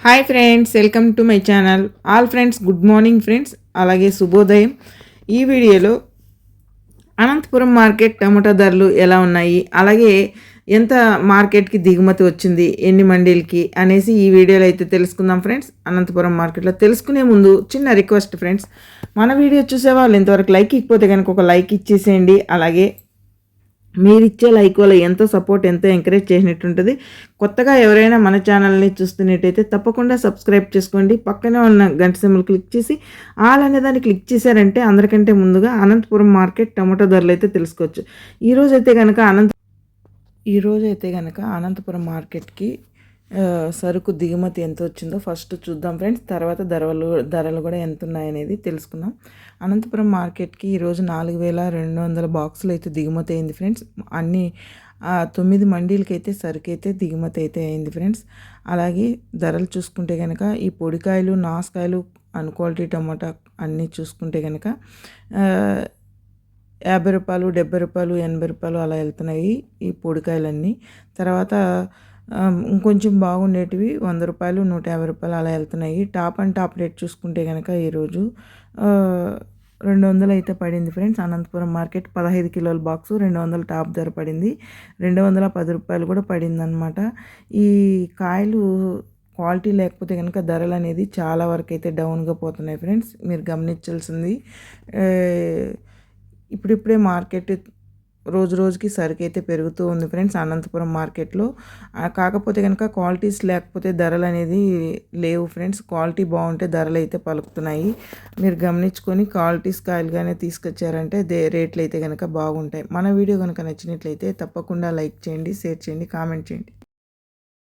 Hi friends, welcome to my channel. All friends, good morning friends, అలాగే శుభోదయం. ఈ వీడియోలో అనంతపురం మార్కెట్ టమాటా ధరలు ఎలా ఉన్నాయి, అలాగే ఎంత మార్కెట్కి దిగుమతి వచ్చింది, ఎన్ని మండీలకి అనేసి ఈ వీడియోలో అయితే తెలుసుకుందాం ఫ్రెండ్స్. అనంతపురం మార్కెట్లో తెలుసుకునే ముందు చిన్న రిక్వెస్ట్ ఫ్రెండ్స్, మన వీడియో చూసేవాళ్ళు ఇంతవరకు లైక్ ఇకపోతే కనుక ఒక లైక్ ఇచ్చేసేయండి. అలాగే మీరిచ్చే లైక్ వల్ల ఎంతో సపోర్ట్, ఎంతో ఎంకరేజ్ చేసినట్టుంటుంది. కొత్తగా ఎవరైనా మన ఛానల్ని చూస్తున్నట్టయితే తప్పకుండా సబ్స్క్రైబ్ చేసుకోండి. పక్కనే ఉన్న గంట సింబల్ క్లిక్ చేసి ఆల్ అనే దాన్ని క్లిక్ చేశారంటే అందరికంటే ముందుగా అనంతపురం మార్కెట్ టమాటో ధరలు అయితే తెలుసుకోవచ్చు. ఈరోజైతే కనుక అనంతపురం మార్కెట్కి సరుకు దిగుమతి ఎంత వచ్చిందో ఫస్ట్ చూద్దాం ఫ్రెండ్స్. తర్వాత ధరలు కూడా ఎంత ఉన్నాయనేది తెలుసుకుందాం. అనంతపురం మార్కెట్కి ఈరోజు 4200 బాక్సులు అయితే దిగుమతి అయింది ఫ్రెండ్స్. అన్ని 9 మండీలకి అయితే సరుకు అయితే దిగుమతి అయితే అయింది ఫ్రెండ్స్. అలాగే ధరలు చూసుకుంటే కనుక ఈ పొడికాయలు, నాసుకాయలు, అన్క్వాలిటీ టమాటా అన్నీ చూసుకుంటే కనుక 50 రూపాయలు, 70 రూపాయలు, 80 రూపాయలు అలా వెళ్తున్నాయి ఈ పొడికాయలన్నీ. తర్వాత ఇంకొంచెం బాగుండేటివి 100 రూపాయలు, 150 రూపాయలు అలా వెళ్తున్నాయి. టాప్ అండ్ టాప్ రేట్ చూసుకుంటే కనుక ఈరోజు 200 అయితే పడింది ఫ్రెండ్స్. అనంతపురం మార్కెట్ 15 కిలోల బాక్సు 200 టాప్ ధర పడింది. 210 రూపాయలు కూడా పడింది అనమాట. ఈ కాయలు క్వాలిటీ లేకపోతే కనుక ధరలు అనేది చాలా వరకు అయితే డౌన్గా పోతున్నాయి ఫ్రెండ్స్. మీరు గమనించాల్సింది ఇప్పుడిప్పుడే మార్కెట్ రోజు రోజుకి సరుకు అయితే పెరుగుతూ ఉంది ఫ్రెండ్స్ అనంతపురం మార్కెట్లో. కాకపోతే కనుక క్వాలిటీస్ లేకపోతే ధరలు అనేది లేవు ఫ్రెండ్స్. క్వాలిటీ బాగుంటే ధరలు అయితే పలుకుతున్నాయి. మీరు గమనించుకొని క్వాలిటీస్ కాయలుగానే తీసుకొచ్చారంటే రేట్లు అయితే కనుక బాగుంటాయి. మన వీడియో కనుక నచ్చినట్లయితే తప్పకుండా లైక్ చేయండి, షేర్ చేయండి, కామెంట్ చేయండి.